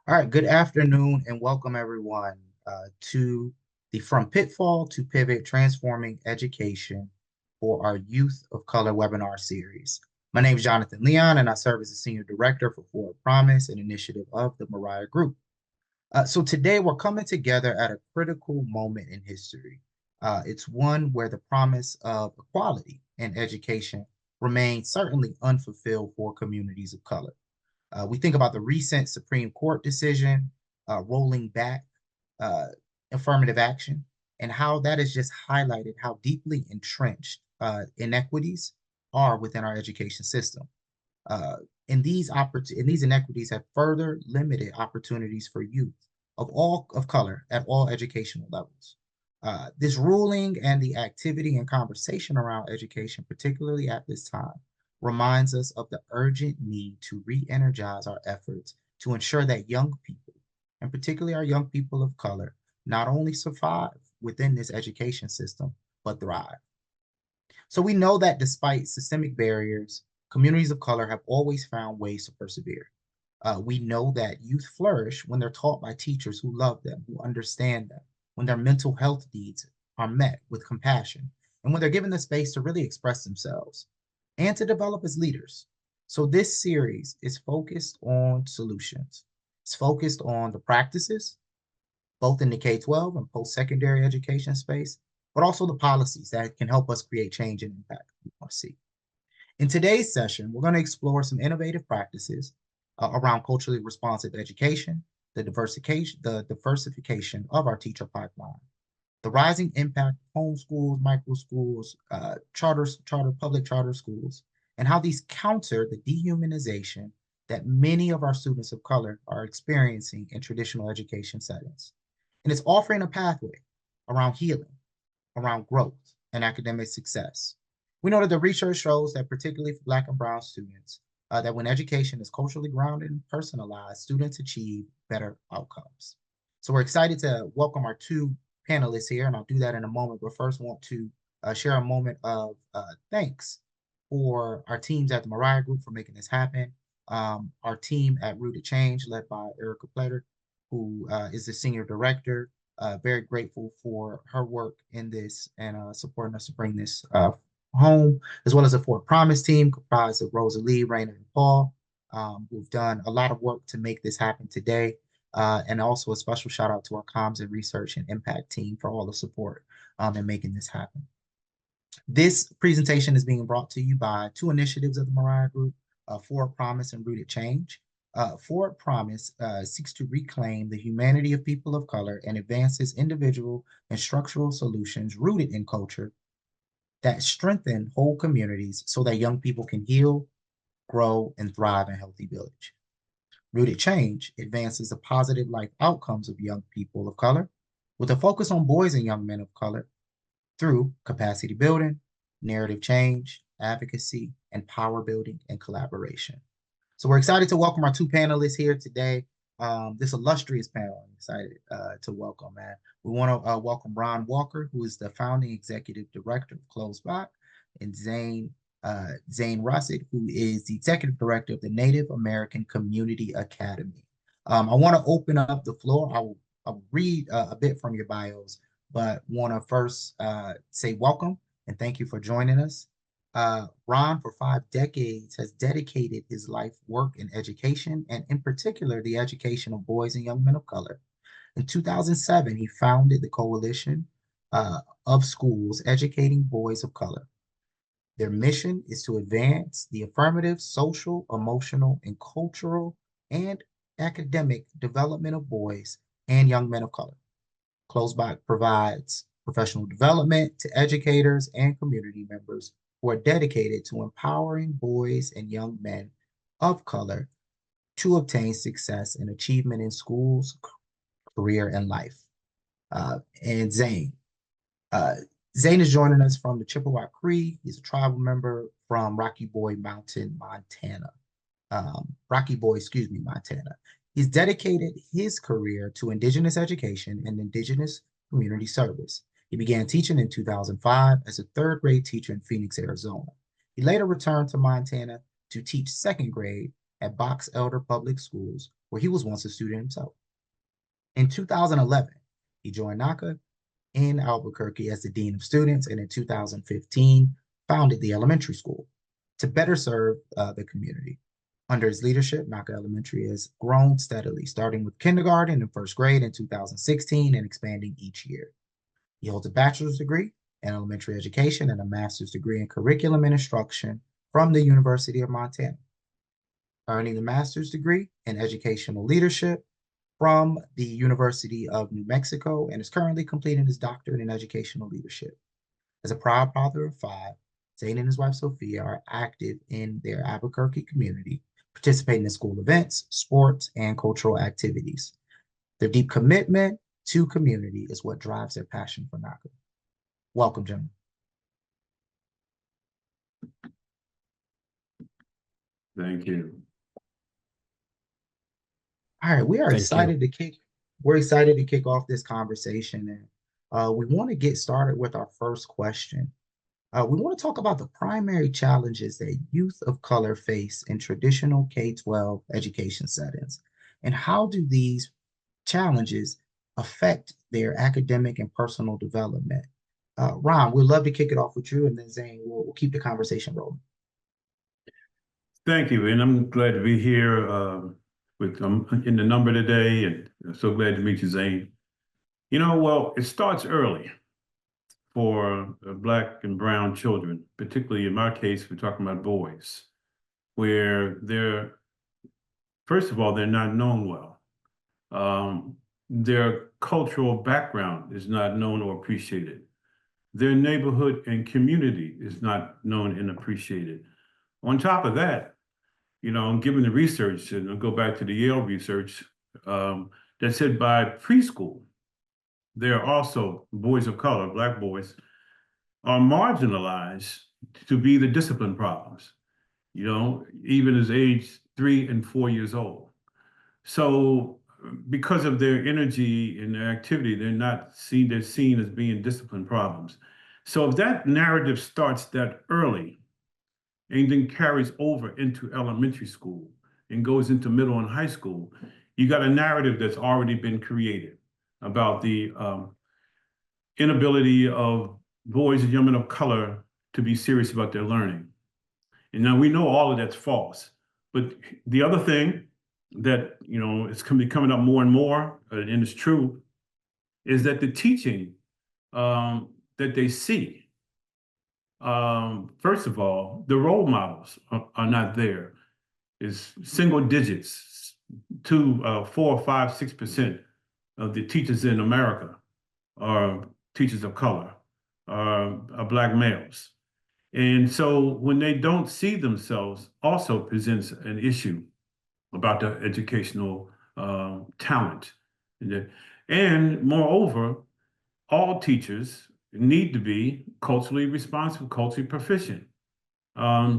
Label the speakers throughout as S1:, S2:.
S1: All right, good afternoon and welcome everyone to the From Pitfall to Pivot Transforming Education for our Youth of Color webinar series. My name is Jonathan Leon and I serve as the Senior Director for Forward Promise, an initiative of the Mariah Group. So today we're coming together at a critical moment in history. It's one where the promise of equality in education remains certainly unfulfilled for communities of color. We think about the recent Supreme Court decision, rolling back uh, affirmative action, and how that has just highlighted how deeply entrenched inequities are within our education system. Uh, and these inequities have further limited opportunities for youth of all of color at all educational levels. This ruling and the activity and conversation around education, particularly at this time, reminds us of the urgent need to re-energize our efforts to ensure that young people, and particularly our young people of color, not only survive within this education system, but thrive. So we know that despite systemic barriers, communities of color have always found ways to persevere. We know that youth flourish when they're taught by teachers who love them, who understand them, when their mental health needs are met with compassion, and when they're given the space to really express themselves and to develop as leaders. So this series is focused on solutions. It's focused on the practices, both in the K-12 and post-secondary education space, but also the policies that can help us create change and impact we want to see. In today's session, we're going to explore some innovative practices around culturally responsive education, the diversification of our teacher pipeline, the rising impact of homeschools, micro schools, public charter schools, and how these counter the dehumanization that many of our students of color are experiencing in traditional education settings. And it's offering a pathway around healing, around growth, and academic success. We know that the research shows that particularly for Black and Brown students, that when education is culturally grounded and personalized, students achieve better outcomes. So we're excited to welcome our two panelists here, and I'll do that in a moment, but first want to share a moment of thanks for our teams at the Mariah Group for making this happen. Our team at Rooted Change, led by Erica Pletter, who is the Senior Director, very grateful for her work in this and supporting us to bring this home, as well as the Fort Promise team comprised of Rosalie, Raina, and Paul, who've done a lot of work to make this happen today. And also a special shout out to our comms and research and impact team for all the support in making this happen. This presentation is being brought to you by two initiatives of the Mariah Group, Forward Promise and Rooted Change. Forward Promise seeks to reclaim the humanity of people of color and advances individual and structural solutions rooted in culture that strengthen whole communities so that young people can heal, grow, and thrive in a healthy village. Rooted Change advances the positive life outcomes of young people of color with a focus on boys and young men of color through capacity building, narrative change, advocacy, and power building and collaboration. So we're excited to welcome our two panelists here today. This illustrious panel, I'm excited to welcome, man. We want to welcome Ron Walker, who is the founding executive director of COSEBOC, and Zane Rosette, who is the executive director of the Native American Community Academy. I want to open up the floor. I'll read a bit from your bios, but want to first say welcome and thank you for joining us. Ron, for 5 decades, has dedicated his life work in education, and in particular, the education of boys and young men of color. In 2007, he founded the Coalition of Schools Educating Boys of Color. Their mission is to advance the affirmative social, emotional, and cultural and academic development of boys and young men of color. COSEBOC provides professional development to educators and community members who are dedicated to empowering boys and young men of color to obtain success and achievement in schools, career, and life. And Zane. Zane is joining us from the Chippewa Cree. He's a tribal member from Rocky Boy, Montana. Montana. He's dedicated his career to Indigenous education and Indigenous community service. He began teaching in 2005 as a third grade teacher in Phoenix, Arizona. He later returned to Montana to teach second grade at Box Elder Public Schools, where he was once a student himself. In 2011, he joined NACA in Albuquerque as the Dean of Students, and in 2015, founded the elementary school to better serve the community. Under his leadership, NACA Elementary has grown steadily, starting with kindergarten and first grade in 2016 and expanding each year. He holds a bachelor's degree in elementary education and a master's degree in curriculum and instruction from the University of Montana, earning a master's degree in educational leadership from the University of New Mexico and is currently completing his doctorate in educational leadership. As a proud father of 5, Zane and his wife Sophia are active in their Albuquerque community, participating in school events, sports, and cultural activities. Their deep commitment to community is what drives their passion for NACA. Welcome, gentlemen.
S2: Thank you.
S1: All right, we are
S3: Thank
S1: excited to kick off this conversation, and we want to get started with our first question. We want to talk about the primary challenges that youth of color face in traditional K-12 education settings, and how do these challenges affect their academic and personal development? Ron, we'd love to kick it off with you, and then Zane, we'll keep the conversation rolling.
S2: Thank you, and I'm glad to be here with in the number today, and I'm so glad to meet you, Zane. You know, well, it starts early for Black and brown children, particularly in my case, we're talking about boys, where first of all, they're not known well. Their cultural background is not known or appreciated. Their neighborhood and community is not known and appreciated. On top of that, you know, given the research, and I'll go back to the Yale research, that said by preschool, there are also boys of color, Black boys, are marginalized to be the discipline problems, you know, even as age 3 and 4 years old. So because of their energy and their activity, they're seen as being discipline problems. So if that narrative starts that early and then carries over into elementary school and goes into middle and high school, you got a narrative that's already been created about the inability of boys and young men of color to be serious about their learning. And now we know all of that's false. But the other thing that, you know, it's coming up more and more, and it's true, is that the teaching that they see, first of all, the role models are not there. It's single digits, 2, 4, 5, 6% of the teachers in America are teachers of color, are Black males. And so when they don't see themselves, also presents an issue about the educational talent. And moreover, all teachers need to be culturally responsive, culturally proficient.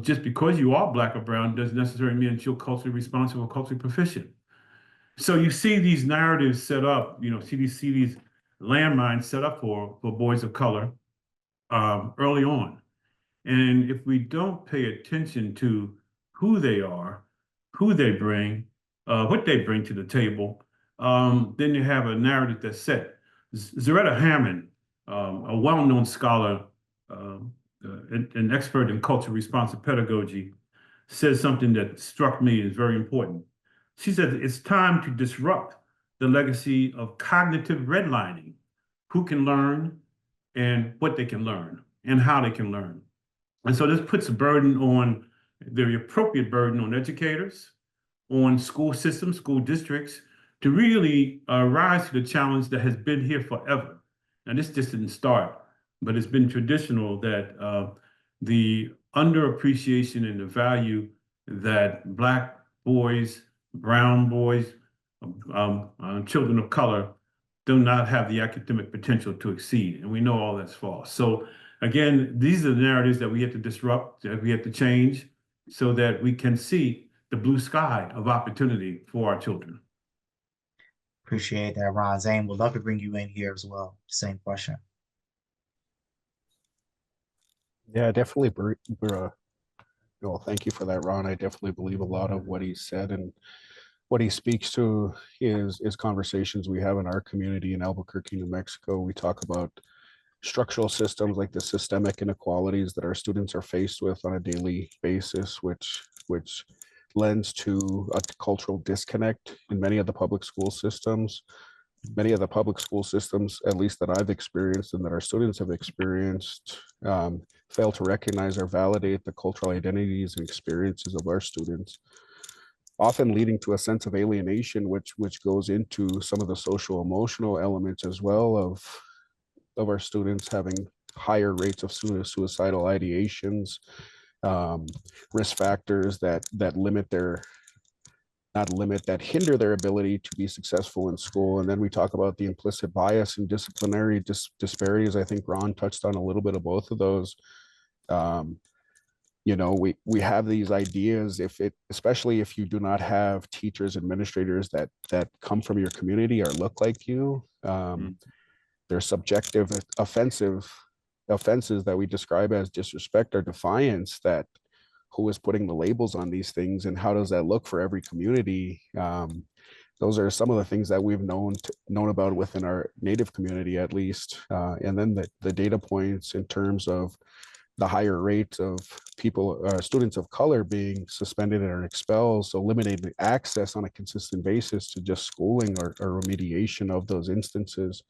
S2: Just because you are Black or brown doesn't necessarily mean that you're culturally responsive or culturally proficient. So you see these narratives set up, you know, see these landmines set up for boys of color early on. And if we don't pay attention to who they are, who they bring, what they bring to the table, then you have a narrative that's set. Zaretta Hammond, a well-known scholar, an expert in culturally responsive pedagogy, says something that struck me as very important. She said, it's time to disrupt the legacy of cognitive redlining, who can learn and what they can learn and how they can learn. And so this puts a burden on, the appropriate burden on educators, on school systems, school districts, to really rise to the challenge that has been here forever. Now, this just didn't start, but it's been traditional that the underappreciation and the value that Black boys, brown boys, children of color do not have the academic potential to exceed. And we know all that's false. So again, these are the narratives that we have to disrupt, that we have to change so that we can see the blue sky of opportunity for our children.
S1: Appreciate that, Ron. Zane, would love to bring you in here as well. Same question.
S3: Yeah, definitely. Well, thank you for that, Ron. I definitely believe a lot of what he said, and what he speaks to is conversations we have in our community in Albuquerque, New Mexico. We talk about structural systems like the systemic inequalities that our students are faced with on a daily basis, which lends to a cultural disconnect in many of the public school systems. Many of the public school systems, at least that I've experienced and that our students have experienced, fail to recognize or validate the cultural identities and experiences of our students, often leading to a sense of alienation, which goes into some of the social emotional elements as well of our students having higher rates of suicidal ideations, risk factors that limit their not limit that hinder their ability to be successful in school. And then we talk about the implicit bias and disciplinary disparities. I think Ron touched on a little bit of both of those. You know, we have these ideas, especially if you do not have teachers, administrators that come from your community or look like you. Their subjective offenses that we describe as disrespect or defiance, that who is putting the labels on these things and how does that look for every community. Those are some of the things that we've known about within our Native community, at least. And then the data points in terms of the higher rates of students of color being suspended or expelled, so limiting access on a consistent basis to just schooling or remediation of those instances.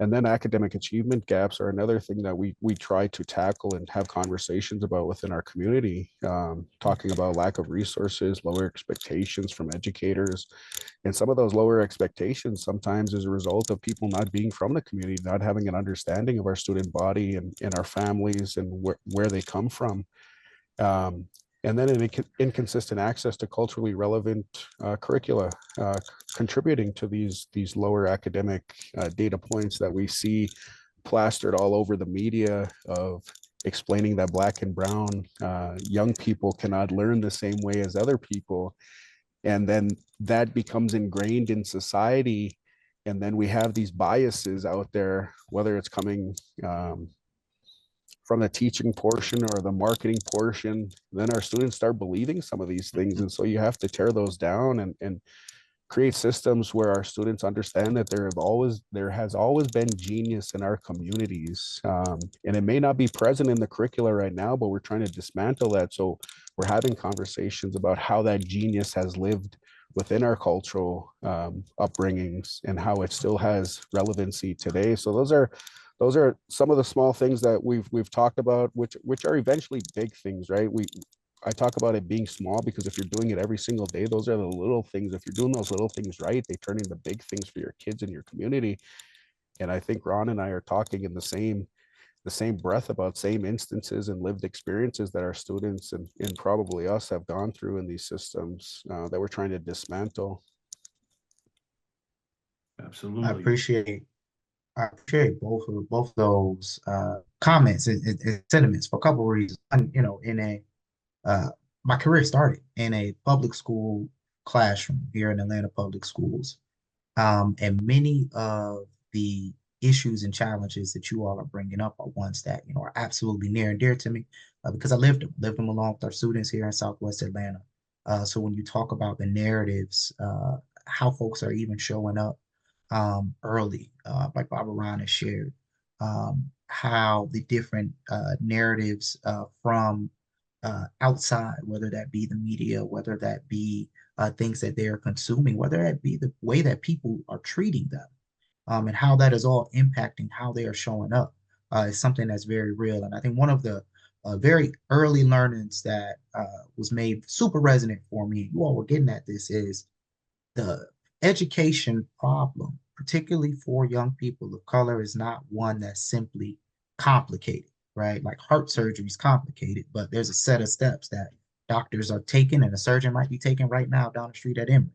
S3: And then academic achievement gaps are another thing that we try to tackle and have conversations about within our community, talking about lack of resources, lower expectations from educators. And some of those lower expectations sometimes is a result of people not being from the community, not having an understanding of our student body and our families and where they come from. And then an inconsistent access to culturally relevant curricula, contributing to these lower academic data points that we see plastered all over the media of explaining that Black and brown young people cannot learn the same way as other people. And then that becomes ingrained in society. And then we have these biases out there, whether it's coming from the teaching portion or the marketing portion, then our students start believing some of these things. And so you have to tear those down and create systems where our students understand that there has always been genius in our communities. And it may not be present in the curricula right now, but we're trying to dismantle that. So we're having conversations about how that genius has lived within our cultural upbringings and how it still has relevancy today. So those are some of the small things that we've talked about, which are eventually big things, right? I talk about it being small because if you're doing it every single day, those are the little things. If you're doing those little things right, they turn into big things for your kids and your community. And I think Ron and I are talking in the same breath about same instances and lived experiences that our students and probably us have gone through in these systems that we're trying to dismantle.
S2: Absolutely.
S1: I appreciate both of those comments and sentiments for a couple of reasons. You know, my career started in a public school classroom here in Atlanta public schools, and many of the issues and challenges that you all are bringing up are ones that are absolutely near and dear to me because I lived them along with our students here in Southwest Atlanta. So when you talk about the narratives, how folks are even showing up early, like Barbara Ryan has shared, how the different narratives from outside, whether that be the media, whether that be things that they are consuming, whether that be the way that people are treating them, and how that is all impacting how they are showing up, is something that's very real. And I think one of the very early learnings that was made super resonant for me, you all were getting at this, is the education problem, particularly for young people of color, is not one that's simply complicated, right? Like heart surgery is complicated, but there's a set of steps that doctors are taking and a surgeon might be taking right now down the street at Emory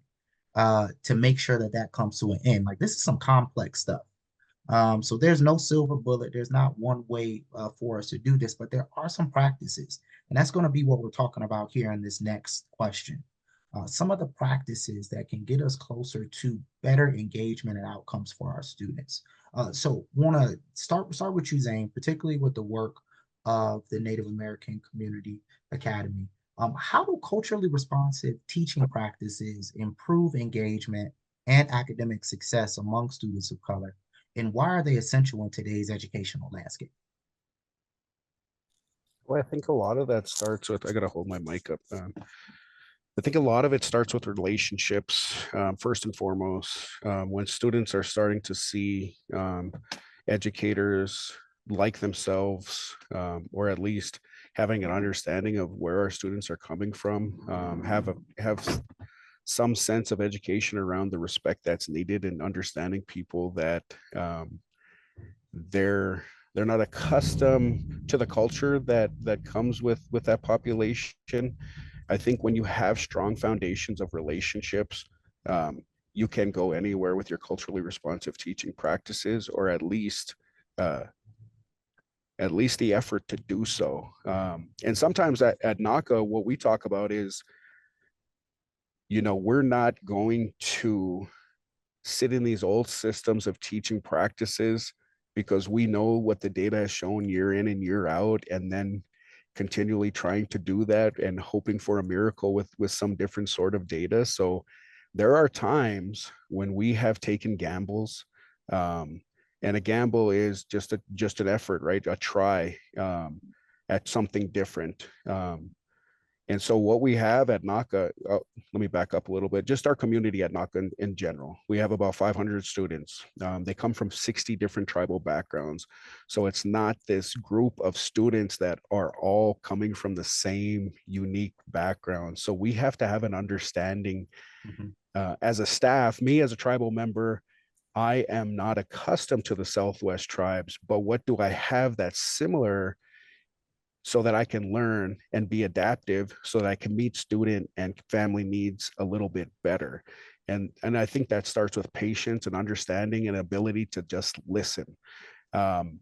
S1: to make sure that that comes to an end. Like this is some complex stuff. So there's no silver bullet. There's not one way for us to do this, but there are some practices. And that's going to be what we're talking about here in this next question. Some of the practices that can get us closer to better engagement and outcomes for our students. So want to start with you, Zane, particularly with the work of the Native American Community Academy. How do culturally responsive teaching practices improve engagement and academic success among students of color? And why are they essential in today's educational landscape?
S3: Well, I think a lot of that starts with, I gotta hold my mic up. I think a lot of it starts with relationships, first and foremost. When students are starting to see educators like themselves, or at least having an understanding of where our students are coming from, have some sense of education around the respect that's needed, and understanding people that they're they're not accustomed to the culture that comes with that population. I think when you have strong foundations of relationships, um, you can go anywhere with your culturally responsive teaching practices, or uh, at least the effort to do so. And sometimes at NACA, what we talk about is, we're not going to sit in these old systems of teaching practices because we know what the data has shown year in and year out, and then continually trying to do that and hoping for a miracle with some different sort of data. So there are times when we have taken gambles, um, and a gamble is just an effort, right? A try at something different. And so what we have at NACA, let me back up a little bit, just our community at NACA in general, we have about 500 students. They come from 60 different tribal backgrounds. So it's not this group of students that are all coming from the same unique background. So we have to have an understanding as a staff. Me as a tribal member, I am not accustomed to the Southwest tribes, but what do I have that's similar, so that I can learn and be adaptive, so that I can meet student and family needs a little bit better. And I think that starts with patience and understanding and ability to just listen. Um,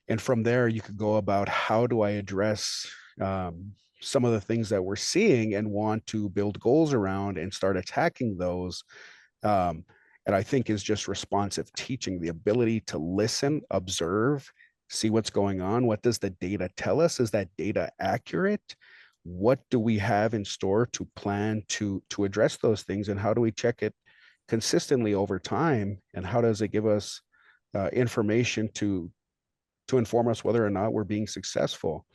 S3: and from there, you could go about, how do I address some of the things that we're seeing and want to build goals around and start attacking those. Um, and I think is just responsive teaching, the ability to listen, observe, see what's going on. What does the data tell us? Is that data accurate? What do we have in store to plan to address those things? And how do we check it consistently over time? And how does it give us information to inform us whether or not we're being successful?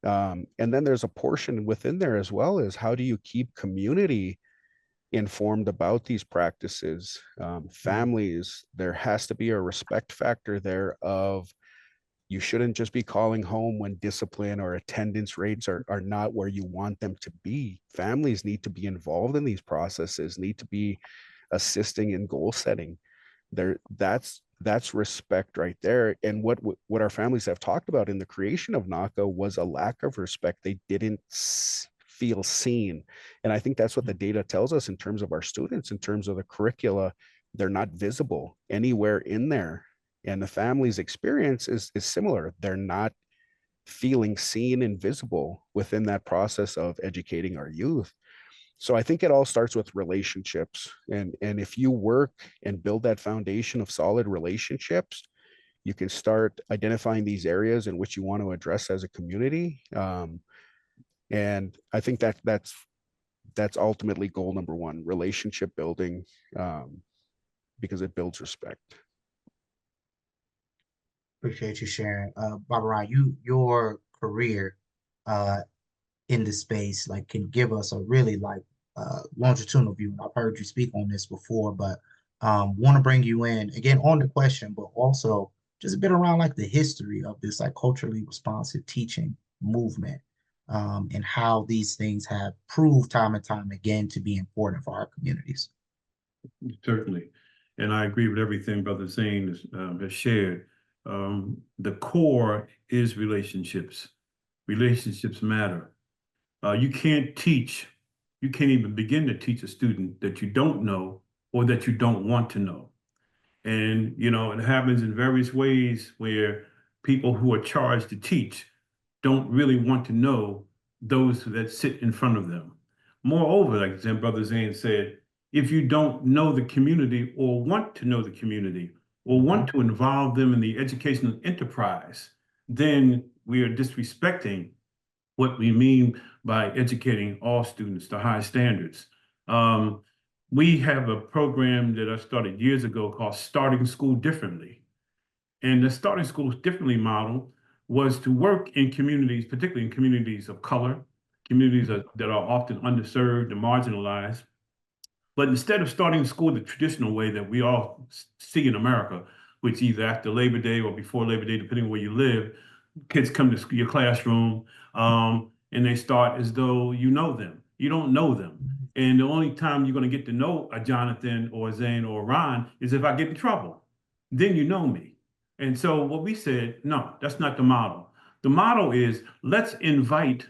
S3: And then there's a portion within there as well, is how do you keep community informed about these practices? Families, there has to be a respect factor there of, you shouldn't just be calling home when discipline or attendance rates are not where you want them to be. Families need to be involved in these processes, need to be assisting in goal setting. That's respect right there. And what our families have talked about in the creation of NACA was a lack of respect. They didn't feel seen. And I think that's what the data tells us in terms of our students, in terms of the curricula. They're not visible anywhere in there. And the family's experience is similar. They're not feeling seen and visible within that process of educating our youth. So I think it all starts with relationships. And if you work and build that foundation of solid relationships, you can start identifying these areas in which you want to address as a community. And I think that's ultimately goal number one: relationship building, because it builds respect.
S1: Appreciate you sharing. Barbara, your career in the space like can give us a really like longitudinal view. I've heard you speak on this before, but want to bring you in again on the question, but also just a bit around like the history of this like culturally responsive teaching movement, and how these things have proved time and time again to be important for our communities.
S2: Certainly. And I agree with everything Brother Zane has shared. The core is relationships. Relationships matter. You can't even begin to teach a student that you don't know or that you don't want to know. And, it happens in various ways where people who are charged to teach don't really want to know those that sit in front of them. Moreover, like Brother Zane said, if you don't know the community or want to know the community or want to involve them in the educational enterprise, then we are disrespecting what we mean by educating all students to high standards. We have a program that I started years ago called Starting School Differently. And the Starting Schools Differently model was to work in communities, particularly in communities of color, communities that are often underserved and marginalized. But instead of starting school the traditional way that we all see in America, which either after Labor Day or before Labor Day, depending on where you live, kids come to your classroom and they start as though you know them. You don't know them. And the only time you're going to get to know a Jonathan or a Zane or a Ron is if I get in trouble. Then you know me. And so what we said, no, that's not the model. The model is let's invite,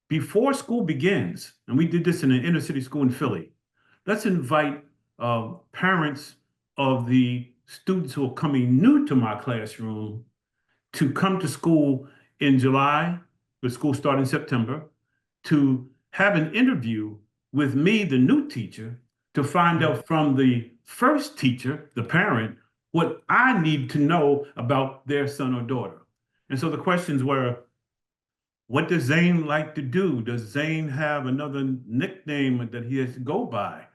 S2: before school begins, and we did this in an inner city school in Philly, let's invite parents of the students who are coming new to my classroom to come to school in July, the school starts in September, to have an interview with me, the new teacher, to find out from the first teacher, the parent, what I need to know about their son or daughter. And so the questions were, what does Zane like to do? Does Zane have another nickname that he has to go by?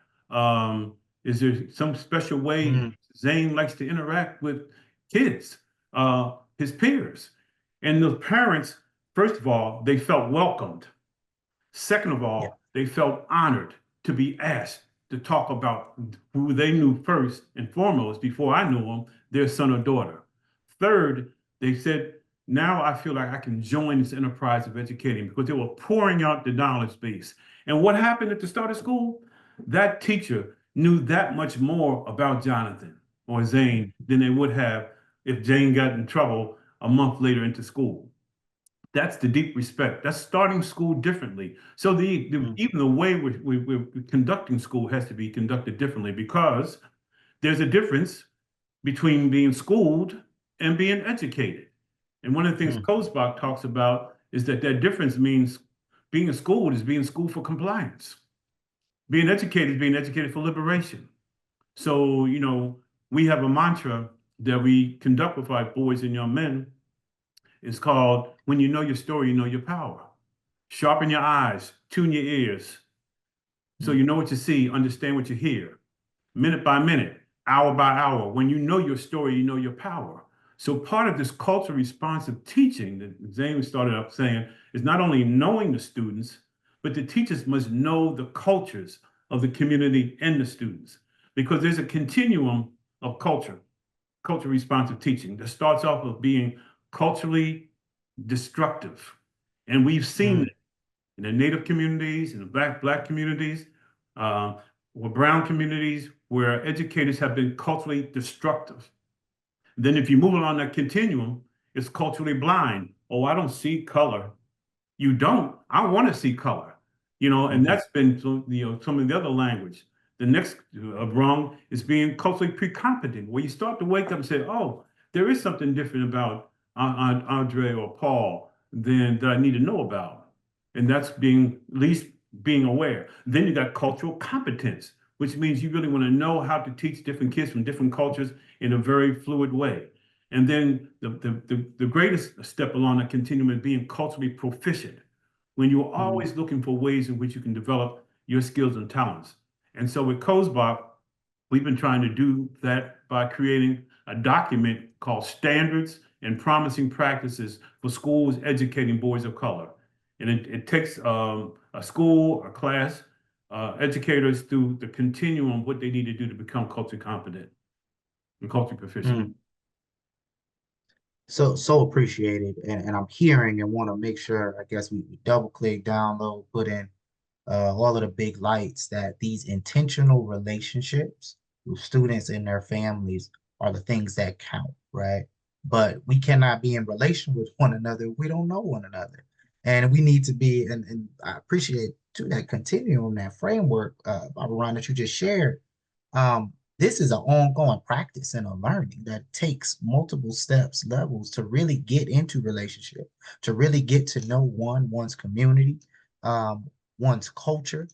S2: Is there some special way Zane likes to interact with kids, his peers? And the parents, first of all, they felt welcomed. Second of all, they felt honored to be asked to talk about who they knew first and foremost, before I knew them, their son or daughter. Third, they said, now I feel like I can join this enterprise of educating, because they were pouring out the knowledge base. And what happened at the start of school? That teacher knew that much more about Jonathan or Zane than they would have if Zane got in trouble a month later into school. That's the deep respect. That's starting school differently. So even the way we're conducting school has to be conducted differently, because there's a difference between being schooled and being educated. And one of the things COSEBOC talks about is that difference means being schooled is being schooled for compliance. Being educated is being educated for liberation. So, you know, we have a mantra that we conduct with our boys and young men. It's called, when you know your story, you know your power. Sharpen your eyes, tune your ears, so you know what you see, understand what you hear. Minute by minute, hour by hour. When you know your story, you know your power. So part of this culturally responsive teaching that Zane started up saying is not only knowing the students, but the teachers must know the cultures of the community and the students, because there's a continuum of culture responsive teaching that starts off with being culturally destructive. And we've seen it in the Native communities, in the Black communities, or brown communities, where educators have been culturally destructive. Then if you move along that continuum, it's culturally blind. Oh, I don't see color. You don't. I want to see color. You know, and that's been, you know, some of the other language. The next rung is being culturally pre-competent, where you start to wake up and say, oh, there is something different about Andre or Paul that I need to know about. And that's being, at least being aware. Then you got cultural competence, which means you really want to know how to teach different kids from different cultures in a very fluid way. And then the greatest step along that continuum is being culturally proficient, when you're always looking for ways in which you can develop your skills and talents. And so with COSEBOC, we've been trying to do that by creating a document called Standards and Promising Practices for Schools Educating Boys of Color. And it takes a school, a class, educators through the continuum of what they need to do to become culturally competent and culturally proficient.
S1: So appreciated. And I'm hearing and want to make sure, I guess we double click, download, put in all of the big lights, that these intentional relationships with students and their families are the things that count, right? But we cannot be in relation with one another if we don't know one another. And we need to be, and I appreciate too that continuum, that framework, Ron, that you just shared. This is an ongoing practice and a learning that takes multiple steps, levels to really get into relationship, to really get to know one's community, one's culture,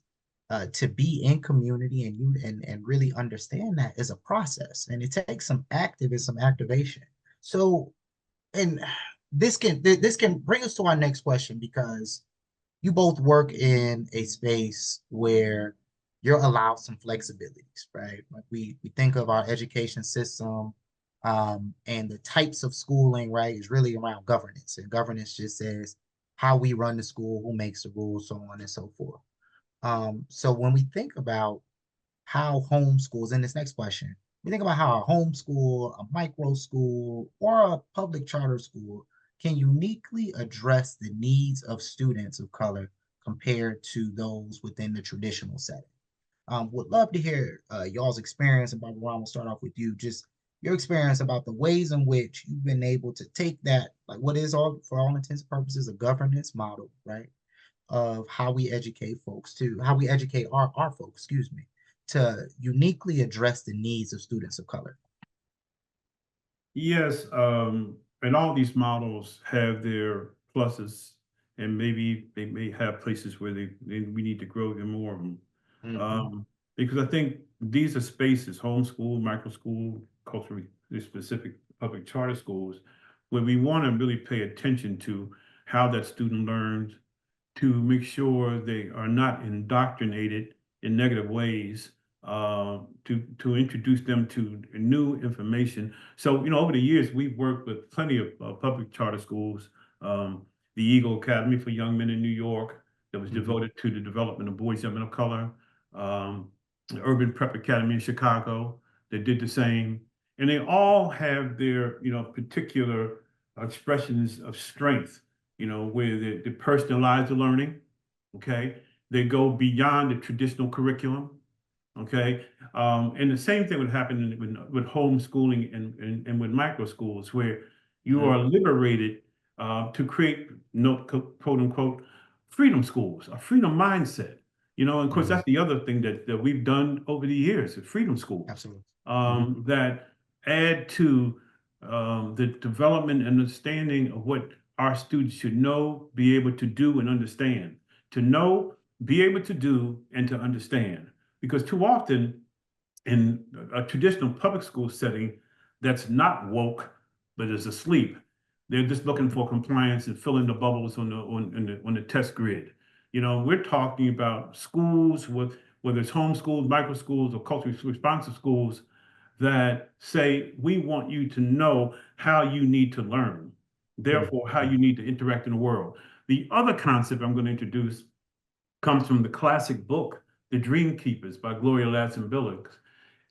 S1: to be in community and really understand that is a process, and it takes some activism, activation. So, and this can bring us to our next question, because you both work in a space where you're allowed some flexibilities, right? Like we think of our education system, and the types of schooling, right, is really around governance. And governance just says how we run the school, who makes the rules, so on and so forth. So when we think about how homeschools, in this next question, we think about how a homeschool, a micro school, or a public charter school can uniquely address the needs of students of color compared to those within the traditional setting. Would love to hear y'all's experience, and Barbara, Ron, we'll start off with you. Just your experience about the ways in which you've been able to take that, like what is all, for all intents and purposes, a governance model, right? Of how we educate folks to, how we educate our folks, excuse me, to uniquely address the needs of students of color.
S2: Yes, and all these models have their pluses, and maybe they may have places where we need to grow even more of them. Because I think these are spaces, homeschool, micro school, culturally specific public charter schools, where we want to really pay attention to how that student learns, to make sure they are not indoctrinated in negative ways, to introduce them to new information. So, over the years, we've worked with plenty of public charter schools, the Eagle Academy for Young Men in New York, that was devoted to the development of boys, young men of color, the Urban Prep Academy in Chicago, that did the same. And they all have their, particular expressions of strength, where they personalize the learning, okay? They go beyond the traditional curriculum, okay? And the same thing would happen with homeschooling and with micro schools, where you are liberated to create, quote unquote, freedom schools, a freedom mindset. And of course, that's the other thing that we've done over the years, the freedom schools.
S1: Absolutely.
S2: That add to the development and understanding of what our students should know, be able to do, and understand. To know, be able to do, and to understand. Because too often in a traditional public school setting that's not woke, but is asleep, they're just looking for compliance and filling the bubbles on the test grid. We're talking about schools with, whether it's homeschools, micro schools, or culturally responsive schools, that say, we want you to know how you need to learn, therefore how you need to interact in the world. The other concept I'm going to introduce comes from the classic book, The Dream Keepers by Gloria Ladson-Billings.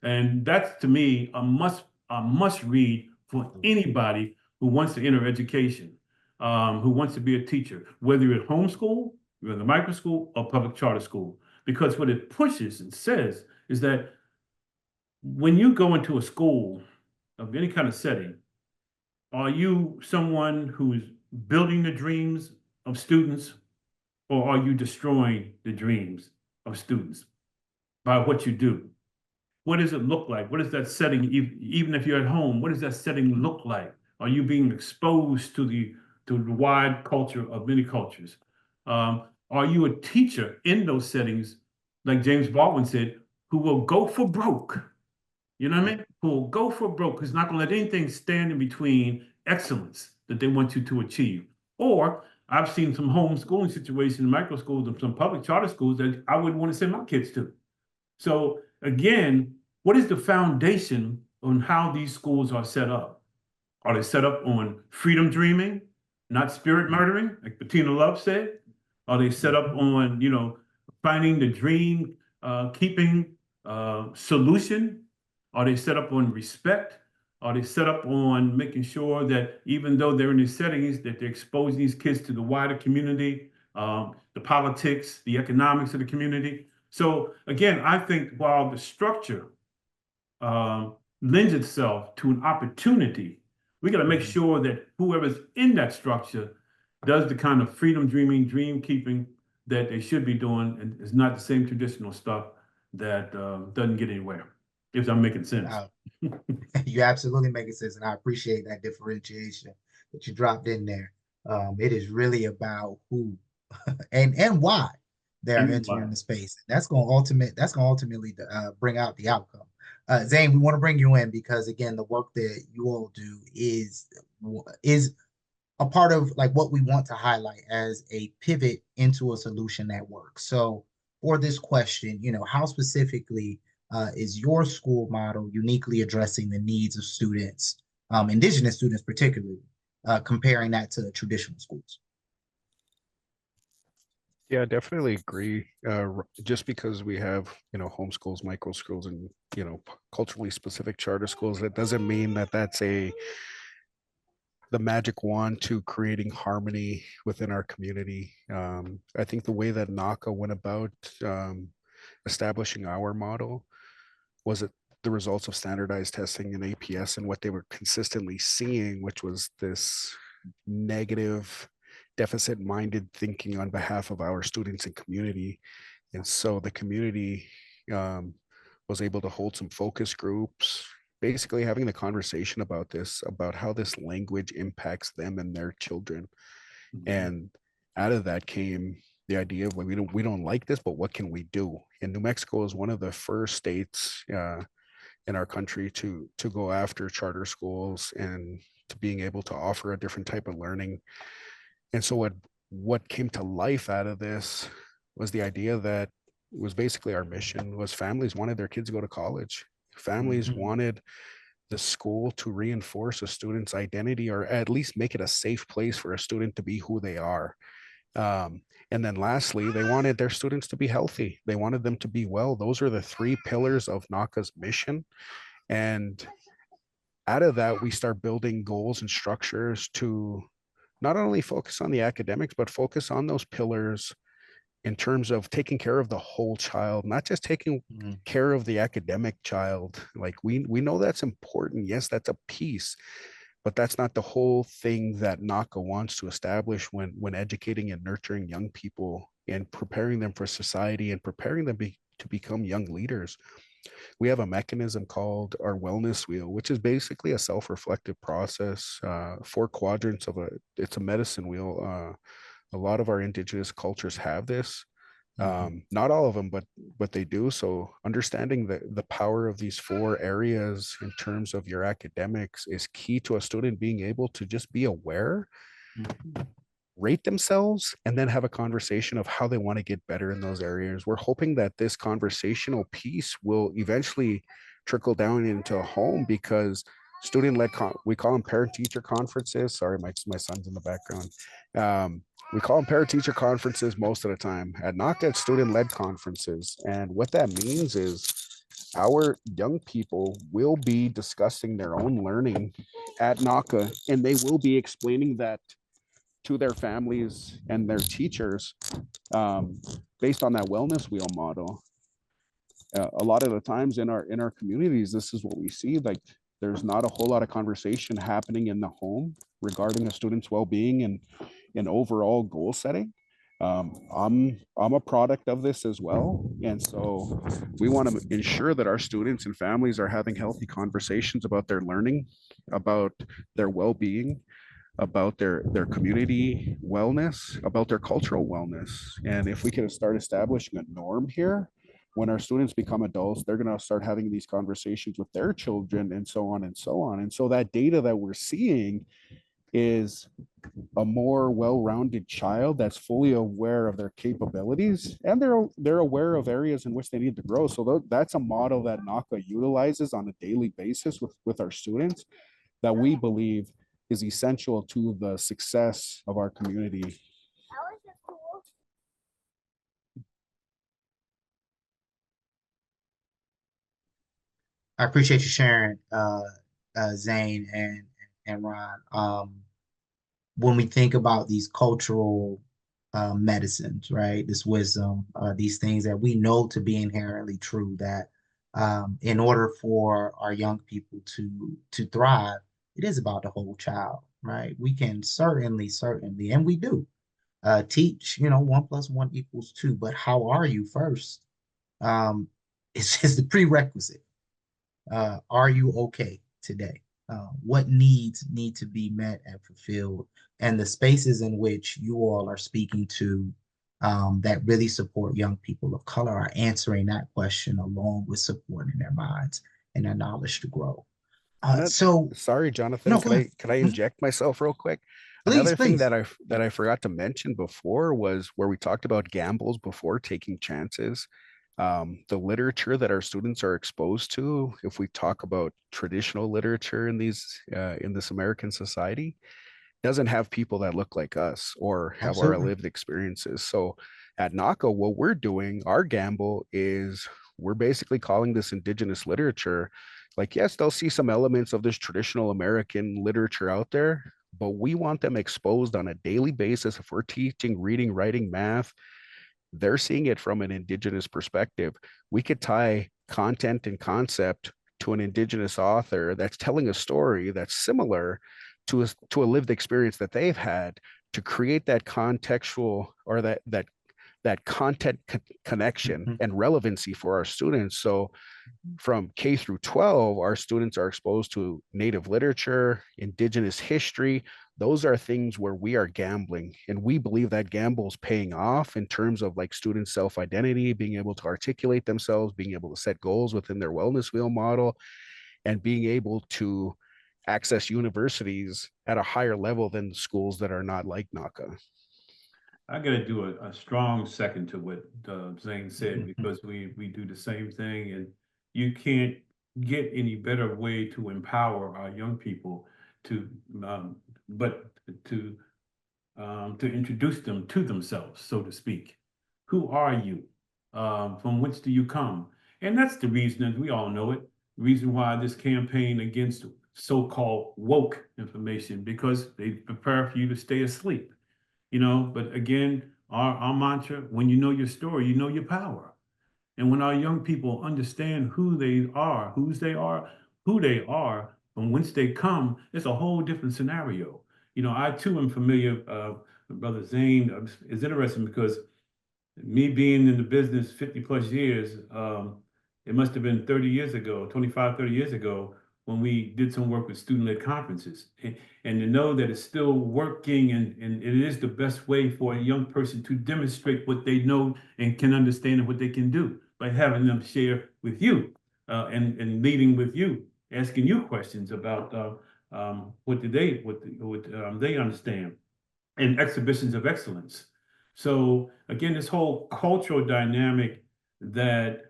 S2: And that's, to me, a must read for anybody who wants to enter education, who wants to be a teacher, whether you're at homeschool, you're in the micro school, or public charter school. Because what it pushes and says is that when you go into a school of any kind of setting, are you someone who's building the dreams of students, or are you destroying the dreams of students by what you do? What does it look like? What is that setting, even if you're at home, what does that setting look like? Are you being exposed to the wide culture of many cultures? Are you a teacher in those settings, like James Baldwin said, who will go for broke? You know what I mean? Who will go for broke, who's not going to let anything stand in between excellence that they want you to achieve. Or I've seen some homeschooling situations in micro schools and some public charter schools that I wouldn't want to send my kids to. So again, what is the foundation on how these schools are set up? Are they set up on freedom dreaming, not spirit murdering, like Bettina Love said? Are they set up on, finding the dream keeping solution? Are they set up on respect? Are they set up on making sure that even though they're in these settings, that they're exposing these kids to the wider community, the politics, the economics of the community? So again, I think while the structure lends itself to an opportunity, we got to make sure that whoever's in that structure does the kind of freedom dreaming, dream keeping that they should be doing, and is not the same traditional stuff that doesn't get anywhere, if I'm making sense.
S1: You're absolutely making sense, and I appreciate that differentiation that you dropped in there. It is really about who and why they're entering the space. That's going to ultimately bring out the outcome. Zane, we want to bring you in because again, the work that you all do is a part of like what we want to highlight as a pivot into a solution that works. So for this question, how specifically is your school model uniquely addressing the needs of students, indigenous students particularly, comparing that to traditional schools?
S3: Yeah, definitely agree. Just because we have, homeschools, micro schools, and, culturally specific charter schools, that doesn't mean that that's the magic wand to creating harmony within our community. I think the way that NACA went about establishing our model was the results of standardized testing and APS and what they were consistently seeing, which was this negative, deficit-minded thinking on behalf of our students and community. And so the community was able to hold some focus groups, basically having the conversation about this, about how this language impacts them and their children. And out of that came the idea of, like, we don't like this, but what can we do? And New Mexico is one of the first states in our country to go after charter schools and to being able to offer a different type of learning. And so what came to life out of this was the idea that was basically our mission was families wanted their kids to go to college. Families wanted the school to reinforce a student's identity, or at least make it a safe place for a student to be who they are. And then lastly, they wanted their students to be healthy. They wanted them to be well. Those are the three pillars of NACA's mission. And out of that, we start building goals and structures to not only focus on the academics, but focus on those pillars in terms of taking care of the whole child, not just taking care of the academic child. Like we know that's important. Yes, that's a piece, but that's not the whole thing that NACA wants to establish when educating and nurturing young people and preparing them for society and preparing them to become young leaders. We have a mechanism called our wellness wheel, which is basically a self-reflective process, 4 quadrants of it's a medicine wheel. A lot of our indigenous cultures have this. Not all of them, but they do. So understanding the power of these 4 areas in terms of your academics is key to a student being able to just be aware, rate themselves, and then have a conversation of how they want to get better in those areas. We're hoping that this conversational piece will eventually trickle down into a home, because student-led, we call them parent-teacher conferences. Sorry, my son's in the background. We call them parent-teacher conferences most of the time. At NACA, it's student-led conferences. And what that means is our young people will be discussing their own learning at NACA, and they will be explaining that to their families and their teachers based on that wellness wheel model. A lot of the times in our communities, this is what we see. Like, there's not a whole lot of conversation happening in the home regarding a student's well-being and overall goal setting. I'm a product of this as well. And so we want to ensure that our students and families are having healthy conversations about their learning, about their well-being, about their community wellness, about their cultural wellness. And if we can start establishing a norm here, when our students become adults, they're going to start having these conversations with their children, and so on and so on. And so that data that we're seeing is a more well-rounded child that's fully aware of their capabilities, and they're aware of areas in which they need to grow. So that's a model that NACA utilizes on a daily basis with our students, that we believe is essential to the success of our community.
S1: I appreciate you sharing, Zane and Ron. When we think about these cultural medicines, right? This wisdom, these things that we know to be inherently true, that in order for our young people to thrive, it is about the whole child, right? We can certainly, and we do teach, 1 + 1 = 2, but how are you first? It's just the prerequisite. Are you okay today? What needs need to be met and fulfilled? And the spaces in which you all are speaking to that really support young people of color are answering that question, along with supporting their minds and their knowledge to grow.
S3: Sorry, Jonathan,
S1: No, go ahead.
S3: can I inject myself real quick?
S1: Please,
S3: Another thing
S1: please.
S3: that I forgot to mention before was where we talked about gambles before, taking chances. The literature that our students are exposed to, if we talk about traditional literature in in this American society, doesn't have people that look like us or have our
S1: Absolutely.
S3: lived experiences. So at NACA, what we're doing, our gamble is we're basically calling this indigenous literature. Like, yes, they'll see some elements of this traditional American literature out there, but we want them exposed on a daily basis. If we're teaching reading, writing, math, they're seeing it from an indigenous perspective. We could tie content and concept to an indigenous author that's telling a story that's similar to a lived experience that they've had, to create that contextual or that content connection
S1: Mhm.
S3: and relevancy for our students. So from K through 12, our students are exposed to Native literature, Indigenous history. Those are things where we are gambling. And we believe that gamble is paying off in terms of like student self identity, being able to articulate themselves, being able to set goals within their wellness wheel model, and being able to access universities at a higher level than schools that are not like NACA.
S2: I got to do a strong second to what Zane said,
S1: Mhm.
S2: because we do the same thing, and you can't get any better way to empower our young people to, um, but to introduce them to themselves, so to speak. Who are you? From whence do you come? And that's the reason, and we all know it, reason why this campaign against so-called woke information, because they prepare for you to stay asleep. But again, our mantra, when you know your story, you know your power. And when our young people understand who they are, who they are, from whence they come, it's a whole different scenario. I too am familiar, with Brother Zane. It's interesting because me being in the business 50 plus years, it must have been 30 years ago, 25, 30 years ago, when we did some work with student-led conferences. And to know that it's still working, and it is the best way for a young person to demonstrate what they know and can understand and what they can do by having them share with you, and leading with you, asking you questions about what they understand, and exhibitions of excellence. So again, this whole cultural dynamic that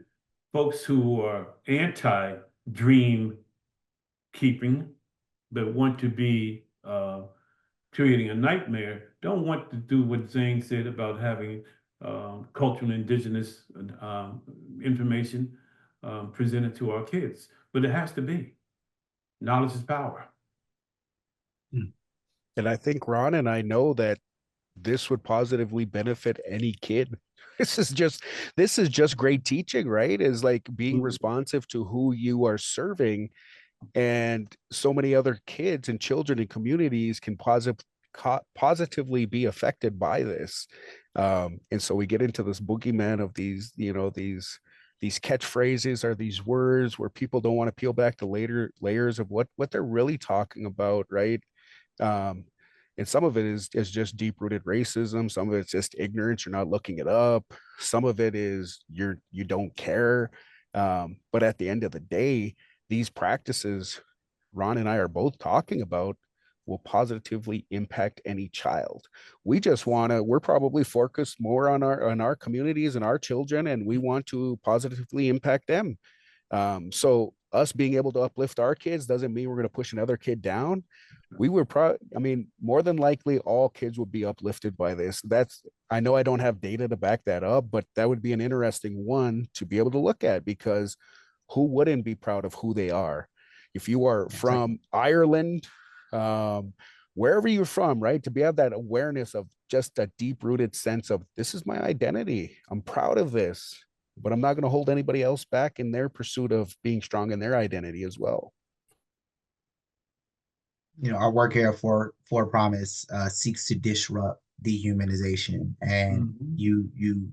S2: folks who are anti-dream keeping but want to be creating a nightmare don't want to do what Zane said about having cultural and indigenous information presented to our kids. But it has to be. Knowledge is power.
S1: Mm.
S3: And I think Ron and I know that this would positively benefit any kid. This is just great teaching, right? Is like being responsive to who you are serving, and so many other kids and children and communities can positively be affected by this. And so we get into this boogeyman of these catchphrases or these words where people don't want to peel back the later layers of what they're really talking about, right? um, and some of it is just deep rooted racism. Some of it's just ignorance, you're not looking it up. Some of it is you don't care. But at the end of the day, these practices Ron and I are both talking about will positively impact any child. We're probably focused more on our communities and our children, and we want to positively impact them. So us being able to uplift our kids doesn't mean we're going to push another kid down. We would probably, I mean, more than likely all kids would be uplifted by this. I know I don't have data to back that up, but that would be an interesting one to be able to look at, because who wouldn't be proud of who they are? If you are
S1: Exactly.
S3: from Ireland, um, wherever you're from, right? To be have that awareness of just a deep rooted sense of this is my identity. I'm proud of this, but I'm not going to hold anybody else back in their pursuit of being strong in their identity as well.
S1: Our work here for Promise seeks to disrupt dehumanization, and
S2: Mhm.
S1: you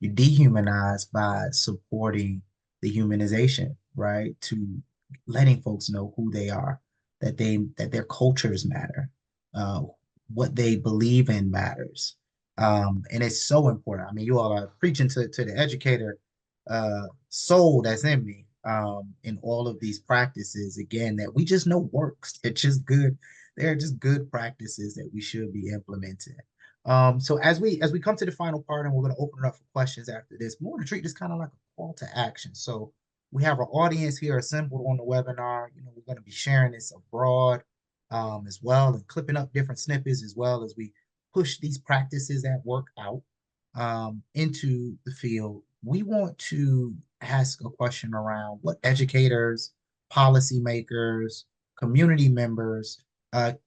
S1: dehumanize by supporting the humanization, right? To letting folks know who they are, that their cultures matter, uh, what they believe in matters, and it's so important. I mean, you all are preaching to the educator soul that's in me, in all of these practices, again, that we just know works. It's just good They're just good practices that we should be implementing. So as we come to the final part, and we're going to open it up for questions after this, we want to treat this kind of like a call to action. So we have our audience here assembled on the webinar. We're going to be sharing this abroad as well, and clipping up different snippets as well as we push these practices that work out into the field. We want to ask a question around what educators, policymakers, community members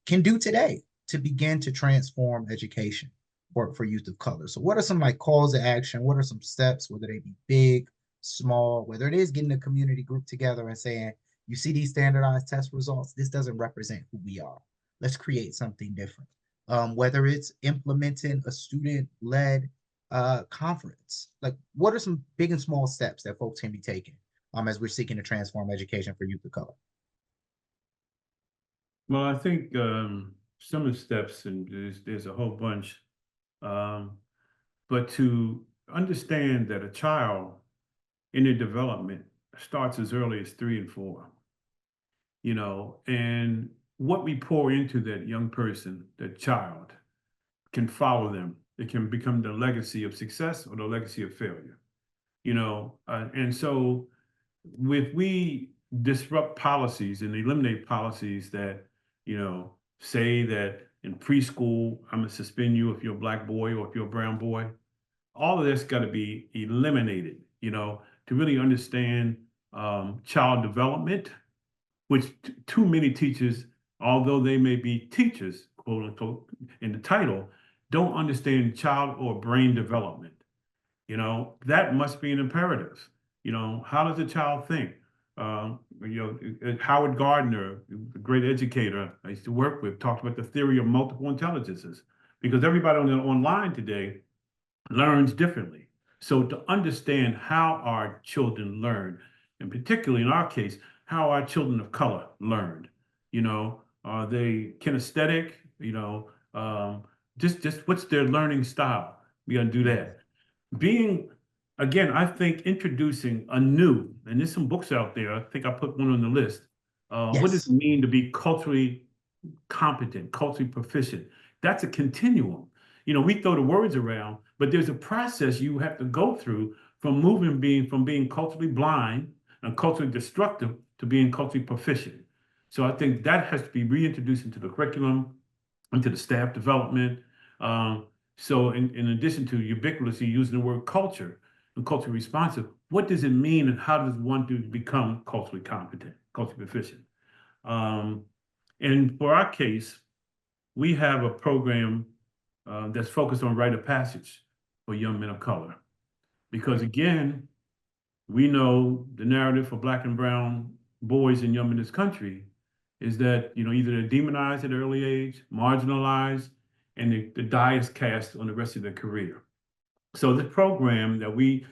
S1: can do today to begin to transform education for youth of color. So what are some like calls to action? What are some steps, whether they be big, small, whether it is getting a community group together and saying, you see these standardized test results, this doesn't represent who we are. Let's create something different. Whether it's implementing a student-led conference, like what are some big and small steps that folks can be taking as we're seeking to transform education for youth of color?
S2: Well, I think some of the steps, and there's a whole bunch, but to understand that a child in their development starts as early as 3 and 4, and what we pour into that young person, that child, can follow them. It can become the legacy of success or the legacy of failure, and so if we disrupt policies and eliminate policies that, say that in preschool, I'm gonna suspend you if you're a Black boy or if you're a brown boy, all of this got to be eliminated, to really understand child development, which too many teachers, although they may be teachers, quote unquote, in the title, don't understand child or brain development. That must be an imperative. How does a child think? Howard Gardner, the great educator I used to work with, talked about the theory of multiple intelligences, because everybody online today learns differently. So to understand how our children learn, and particularly in our case, how our children of color learned, are they kinesthetic, just what's their learning style? We gotta do that. Again, I think introducing a new, and there's some books out there, I think I put one on the list. What does it mean to be culturally competent, culturally proficient? That's a continuum. We throw the words around, but there's a process you have to go through from being culturally blind and culturally destructive to being culturally proficient. So I think that has to be reintroduced into the curriculum, into the staff development. So in addition to ubiquitously using the word culture and culturally responsive, what does it mean and how does one become culturally competent, culturally proficient? And for our case, we have a program that's focused on rite of passage for young men of color. Because again, we know the narrative for Black and brown boys and young men in this country is that, either they're demonized at an early age, marginalized, and the die is cast on the rest of their career. So the program that we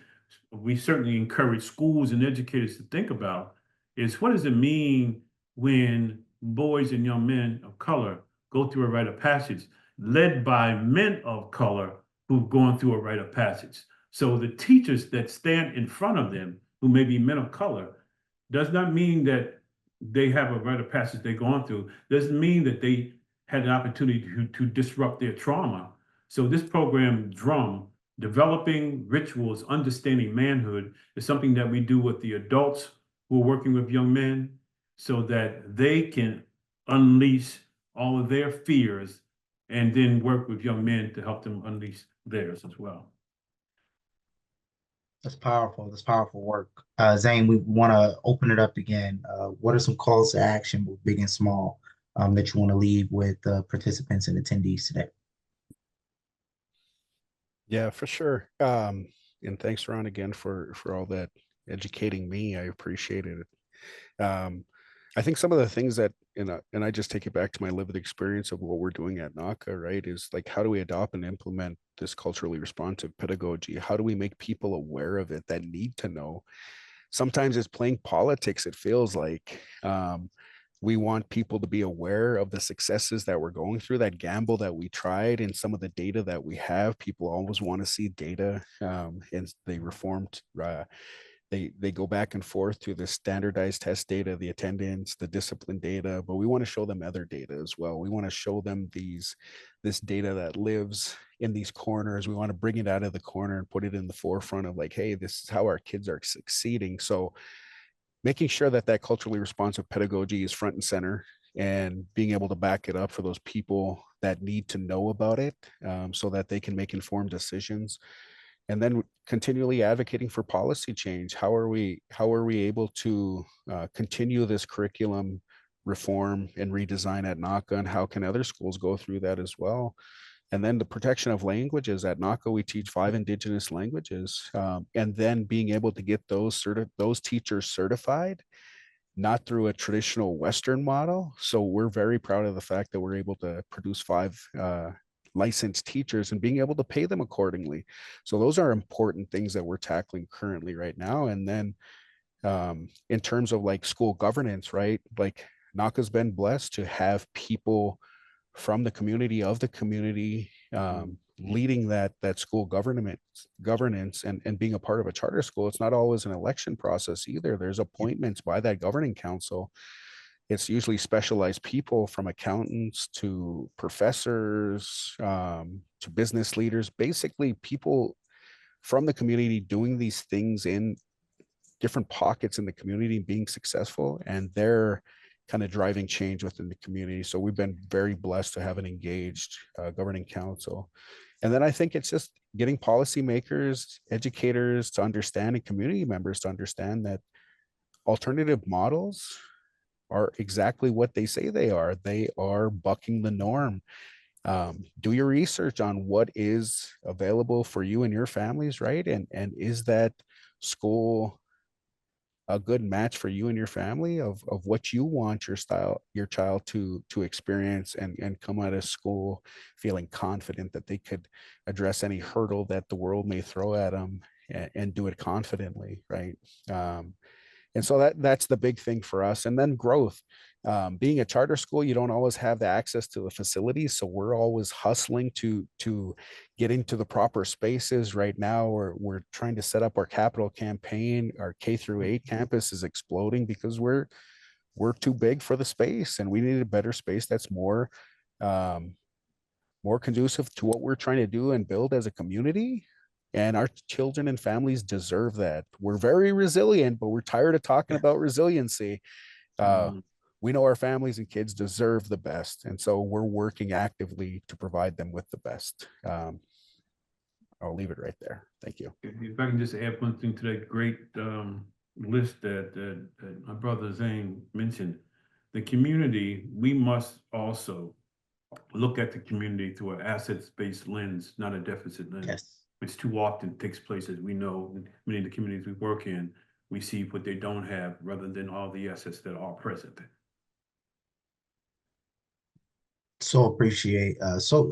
S2: certainly encourage schools and educators to think about is, what does it mean when boys and young men of color go through a rite of passage led by men of color who've gone through a rite of passage? So the teachers that stand in front of them, who may be men of color, does not mean that they have a rite of passage they've gone through. Doesn't mean that they had an opportunity to disrupt their trauma. So this program, DRUM, Developing Rituals, Understanding Manhood, is something that we do with the adults who are working with young men so that they can unleash all of their fears and then work with young men to help them unleash theirs as well.
S1: That's powerful. That's powerful work. Zane, we want to open it up again. What are some calls to action, both big and small, that you want to leave with participants and attendees today?
S3: Yeah, for sure. And thanks, Ron, again for all that educating me. I appreciate it. I think some of the things that, and I just take it back to my lived experience of what we're doing at NACA, right, is like, how do we adopt and implement this culturally responsive pedagogy? How do we make people aware of it that need to know? Sometimes it's playing politics, it feels like. We want people to be aware of the successes that we're going through, that gamble that we tried, and some of the data that we have. People always want to see data, and they reformed they go back and forth to the standardized test data, the attendance, the discipline data, but we want to show them other data as well. We want to show them this data that lives in these corners. We want to bring it out of the corner and put it in the forefront of like, hey, this is how our kids are succeeding. So making sure that that culturally responsive pedagogy is front and center, and being able to back it up for those people that need to know about it, so that they can make informed decisions. And then continually advocating for policy change. How are we able to continue this curriculum reform and redesign at NACA, and how can other schools go through that as well? And then the protection of languages. At NACA, we teach 5 indigenous languages, and then being able to get those teachers certified, not through a traditional Western model. So we're very proud of the fact that we're able to produce 5 licensed teachers and being able to pay them accordingly. So those are important things that we're tackling currently right now. And then in terms of like school governance, right? Like NACA's been blessed to have people from the community leading that school governance and being a part of a charter school. It's not always an election process either. There's appointments by that governing council. It's usually specialized people, from accountants to professors, to business leaders, basically people from the community doing these things in different pockets in the community, being successful, and they're kind of driving change within the community. So we've been very blessed to have an engaged governing council. And then I think it's just getting policymakers, educators to understand, and community members to understand that alternative models are exactly what they say they are. They are bucking the norm. Do your research on what is available for you and your families, right? And is that school a good match for you and your family of what you want your child to experience, and come out of school feeling confident that they could address any hurdle that the world may throw at them, and do it confidently, right? And so that's the big thing for us. And then growth. Being a charter school, you don't always have the access to the facilities, so we're always hustling to get into the proper spaces. Right now, we're trying to set up our capital campaign. Our K-8 campus is exploding because we're too big for the space, and we need a better space that's more conducive to what we're trying to do and build as a community. And our children and families deserve that. We're very resilient, but we're tired of talking about resiliency. We know our families and kids deserve the best. And so we're working actively to provide them with the best. I'll leave it right there. Thank you.
S2: If I can just add one thing to that great list that my brother Zane mentioned, the community, we must also look at the community through an assets-based lens, not a deficit lens.
S1: Yes.
S2: Which too often takes place, as we know, in many of the communities we work in. We see what they don't have rather than all the assets that are present.
S1: So appreciate so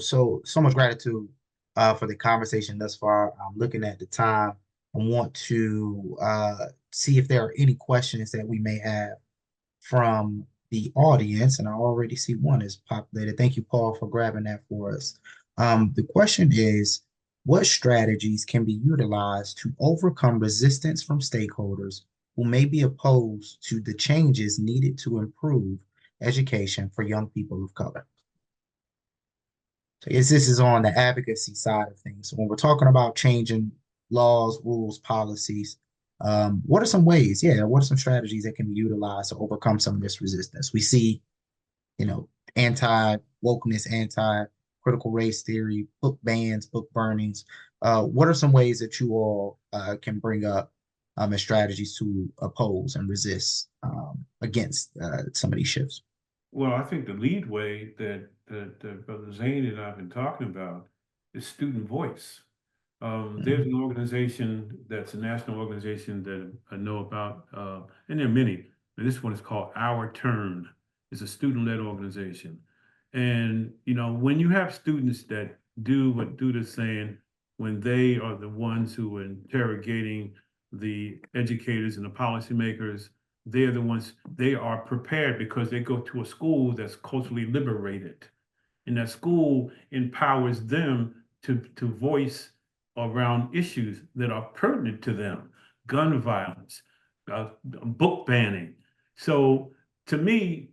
S1: much gratitude for the conversation thus far. I'm looking at the time. I want to see if there are any questions that we may have from the audience, and I already see one is populated. Thank you, Paul, for grabbing that for us. The question is, what strategies can be utilized to overcome resistance from stakeholders who may be opposed to the changes needed to improve education for young people of color? So this is on the advocacy side of things. So when we're talking about changing laws, rules, policies, what are some ways? Yeah, what are some strategies that can be utilized to overcome some of this resistance? We see, anti-wokeness, anti-critical race theory, book bans, book burnings. What are some ways that you all can bring up as strategies to oppose and resist against some of these shifts?
S2: Well, I think the lead way that Brother Zane and I have been talking about is student voice. There's an organization that's a national organization that I know about, and there are many. And this one is called Our Turn. It's a student-led organization. And, when you have students that do what Duda is saying, when they are the ones who are interrogating the educators and the policymakers, they're the ones, they are prepared because they go to a school that's culturally liberated. And that school empowers them to voice around issues that are pertinent to them. gun violence, book banning. So to me,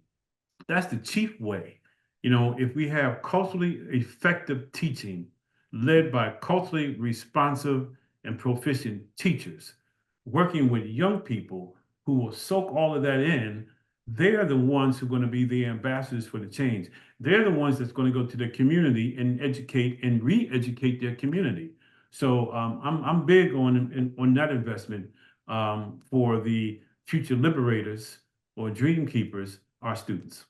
S2: that's the chief way. You know, if we have culturally effective teaching led by culturally responsive and proficient teachers, working with young people who will soak all of that in, they're the ones who are going to be the ambassadors for the change. They're the ones that's going to go to their community and educate and re-educate their community. So I'm big on that investment for the future liberators or dream keepers, our students.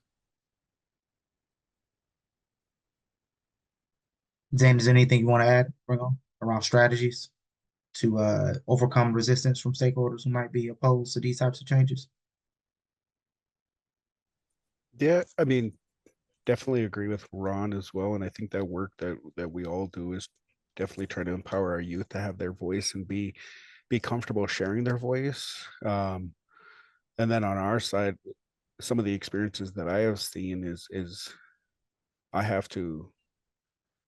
S1: Zane, is there anything you want to add, bring on around strategies to overcome resistance from stakeholders who might be opposed to these types of changes?
S3: Yeah, I mean, definitely agree with Ron as well. And I think that work that we all do is definitely trying to empower our youth to have their voice and be comfortable sharing their voice. And then on our side, some of the experiences that I have seen is I have to,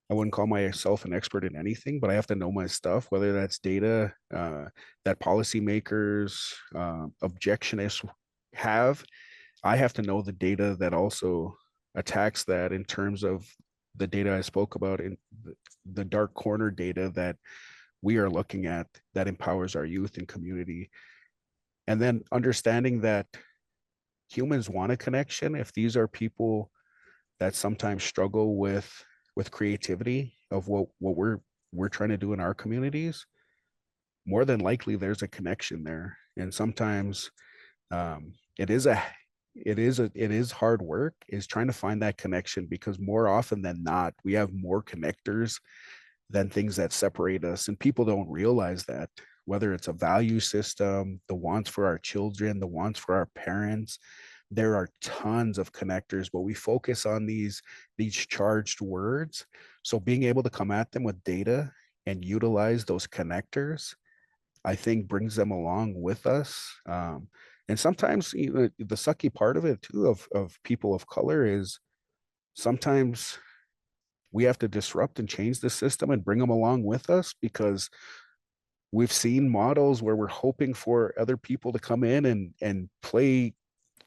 S3: I wouldn't call myself an expert in anything, but I have to know my stuff, whether that's data that policymakers, objectionists have. I have to know the data that also attacks that in terms of the data I spoke about in the dark corner data that we are looking at that empowers our youth and community. And then understanding that humans want a connection. If these are people that sometimes struggle with creativity of what we're trying to do in our communities, more than likely there's a connection there. And sometimes it is hard work is trying to find that connection, because more often than not we have more connectors than things that separate us, and people don't realize that, whether it's a value system, the wants for our children, the wants for our parents, there are tons of connectors, but we focus on these charged words. So being able to come at them with data and utilize those connectors, I think brings them along with us. And sometimes the sucky part of it too of people of color is sometimes we have to disrupt and change the system and bring them along with us, because we've seen models where we're hoping for other people to come in and play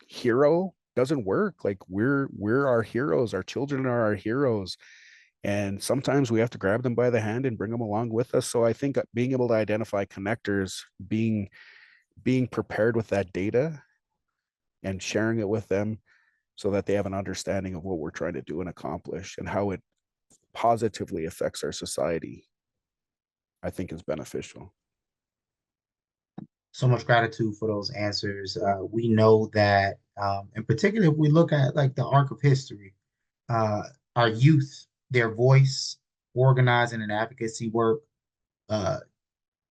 S3: hero. Doesn't work. Like we're our heroes, our children are our heroes, and sometimes we have to grab them by the hand and bring them along with us. So I think being able to identify connectors, being prepared with that data and sharing it with them so that they have an understanding of what we're trying to do and accomplish and how it positively affects our society, I think is beneficial.
S1: So much gratitude for those answers. We know that, in particular, if we look at like the arc of history, uh, our youth, their voice, organizing and advocacy work, uh,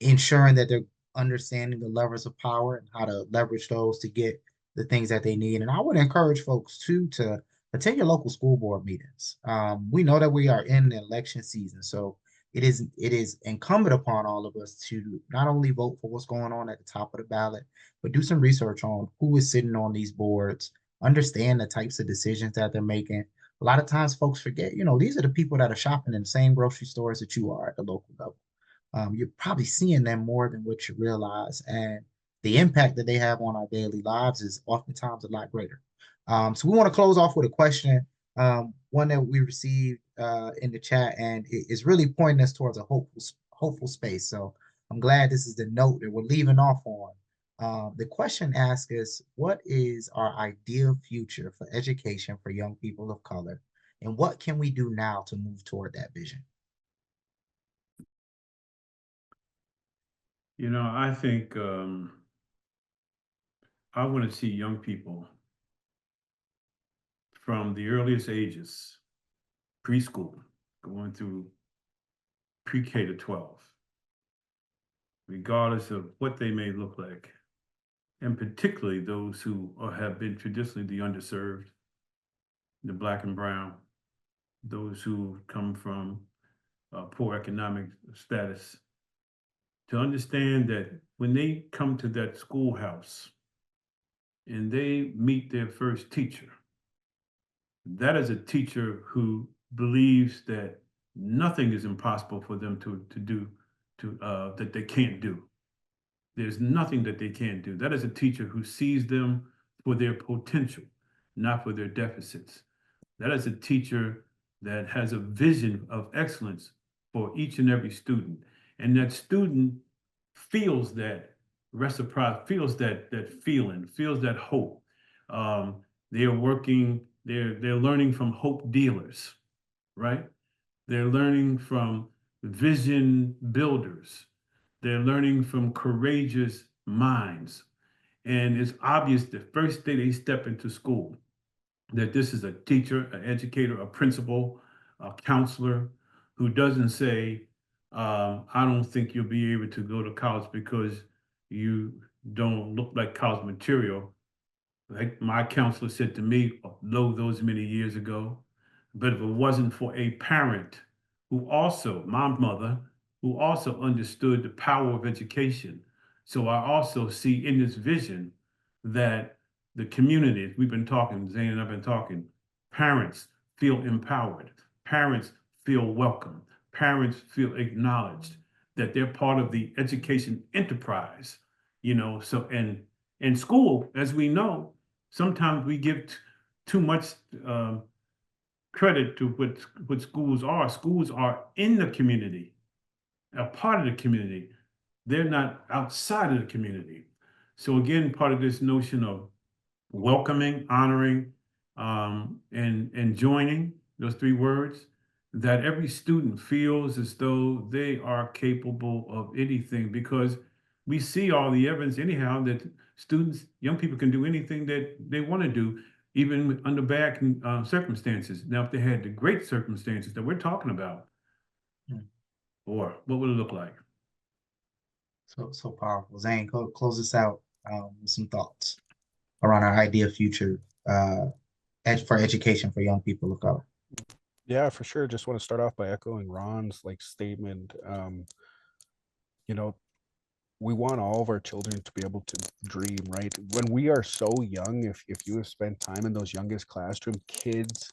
S1: ensuring that they're understanding the levers of power and how to leverage those to get the things that they need. And I would encourage folks too to attend your local school board meetings. We know that we are in the election season, so it is incumbent upon all of us to not only vote for what's going on at the top of the ballot, but do some research on who is sitting on these boards, understand the types of decisions that they're making. A lot of times folks forget, these are the people that are shopping in the same grocery stores that you are at the local level. You're probably seeing them more than what you realize. And the impact that they have on our daily lives is oftentimes a lot greater. So we want to close off with a question, one that we received in the chat, and it is really pointing us towards a hopeful space. So I'm glad this is the note that we're leaving off on. The question asks us, what is our ideal future for education for young people of color? And what can we do now to move toward that vision?
S2: You know, I think I want to see young people from the earliest ages, preschool, going through pre-K to 12, regardless of what they may look like, and particularly those who have been traditionally the underserved, the Black and brown, those who come from poor economic status, to understand that when they come to that schoolhouse and they meet their first teacher, that is a teacher who believes that nothing is impossible for them to do that they can't do. There's nothing that they can't do. That is a teacher who sees them for their potential, not for their deficits. That is a teacher that has a vision of excellence for each and every student. And that student feels that reciprocity, feels that feeling, feels that hope. They're working, they're learning from hope dealers, right? They're learning from vision builders. They're learning from courageous minds. And it's obvious the first day they step into school that this is a teacher, an educator, a principal, a counselor who doesn't say, I don't think you'll be able to go to college because you don't look like college material. Like my counselor said to me, lo, those many years ago. But if it wasn't for a parent who also, my mother, who also understood the power of education. So I also see in this vision that the community, we've been talking, Zane and I've been talking, parents feel empowered, parents feel welcome, parents feel acknowledged, that they're part of the education enterprise, so, and in school, as we know, sometimes we give too much credit to what schools are. Schools are in the community, a part of the community. They're not outside of the community. So again, part of this notion of welcoming, honoring, and joining, those three words, that every student feels as though they are capable of anything, because we see all the evidence anyhow that students, young people can do anything that they want to do, even under bad circumstances. Now, if they had the great circumstances that we're talking about, or what would it look like?
S1: So powerful. Zane, close us out with some thoughts around our idea future for education for young people of color.
S3: Yeah, for sure. Just want to start off by echoing Ron's statement. We want all of our children to be able to dream, right? When we are so young, if you have spent time in those youngest classroom, kids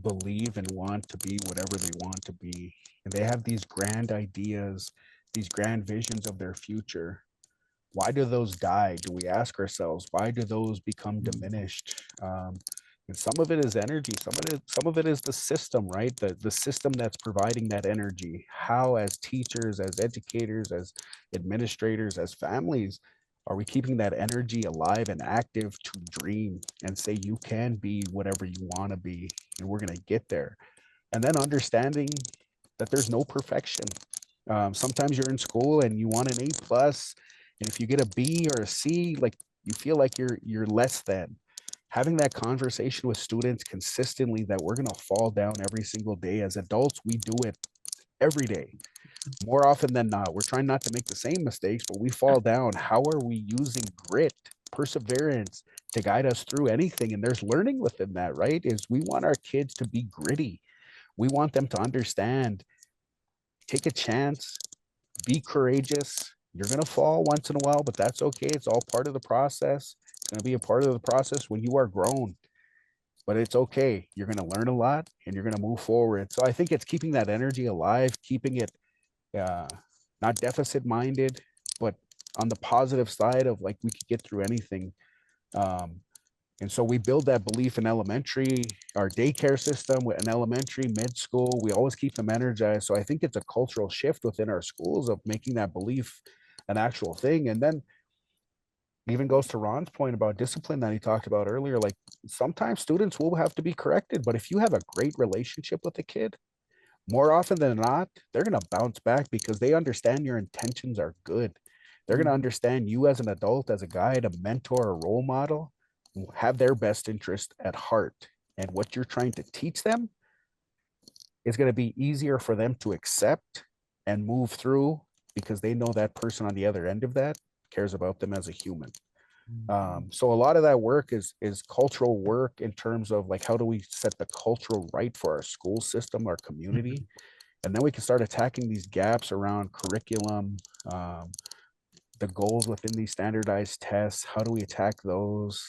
S3: believe and want to be whatever they want to be. And they have these grand ideas, these grand visions of their future. Why do those die? Do we ask ourselves, why do those become diminished? And some of it is energy, some of it is the system, right? The system that's providing that energy. How, as teachers, as educators, as administrators, as families, are we keeping that energy alive and active to dream and say you can be whatever you want to be, and we're going to get there? And then understanding that there's no perfection. Sometimes you're in school and you want an A plus, and if you get a B or a C, you feel like you're less than. Having that conversation with students consistently, that we're going to fall down every single day. As adults, we do it every day, more often than not. We're trying not to make the same mistakes, but we fall down. How are we using grit, perseverance to guide us through anything? And there's learning within that, right? Is we want our kids to be gritty. We want them to understand, take a chance, be courageous. You're going to fall once in a while, but that's okay. It's all part of the process. It's going to be a part of the process when you are grown, but it's okay. You're going to learn a lot and you're going to move forward. So I think it's keeping that energy alive, keeping it not deficit minded, but on the positive side of we could get through anything. And so we build that belief in elementary, our daycare system, in elementary, mid school. We always keep them energized. So I think it's a cultural shift within our schools of making that belief an actual thing. And then even goes to Ron's point about discipline that he talked about earlier. Sometimes students will have to be corrected, but if you have a great relationship with a kid, more often than not, they're going to bounce back because they understand your intentions are good. They're going to understand you as an adult, as a guide, a mentor, a role model, have their best interest at heart. And what you're trying to teach them is going to be easier for them to accept and move through because they know that person on the other end of that cares about them as a human. So a lot of that work is cultural work in terms of how do we set the cultural right for our school system, our community, and then we can start attacking these gaps around curriculum, the goals within these standardized tests. How do we attack those,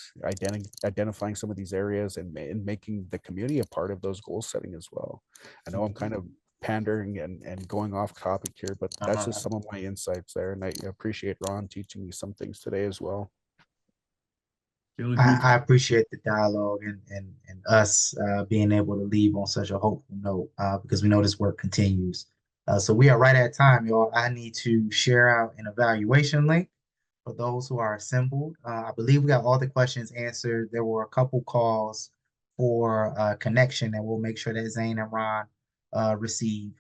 S3: identifying some of these areas and making the community a part of those goal setting as well? I know I'm kind of pandering and going off topic here, but that's just
S1: Uh,
S3: some of my insights there. And I appreciate Ron teaching me some things today as well.
S1: I appreciate the dialogue and us being able to leave on such a hopeful note because we know this work continues. So we are right at time, y'all. I need to share out an evaluation link for those who are assembled. I believe we got all the questions answered. There were a couple calls for connection, and we'll make sure that Zane and Ron receive.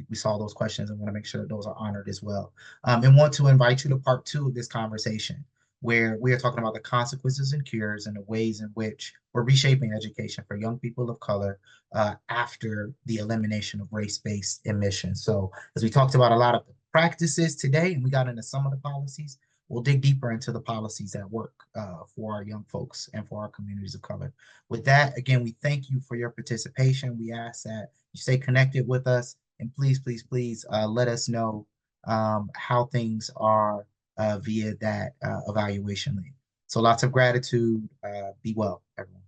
S1: We saw those questions and want to make sure that those are honored as well. And want to invite you to part two of this conversation, where we are talking about the consequences and cures and the ways in which we're reshaping education for young people of color after the elimination of race-based admission. So as we talked about a lot of the practices today, and we got into some of the policies, we'll dig deeper into the policies that work for our young folks and for our communities of color. With that, again, we thank you for your participation. We ask that you stay connected with us, and please, please, please let us know how things are via that evaluation link. So lots of gratitude. Be well, everyone.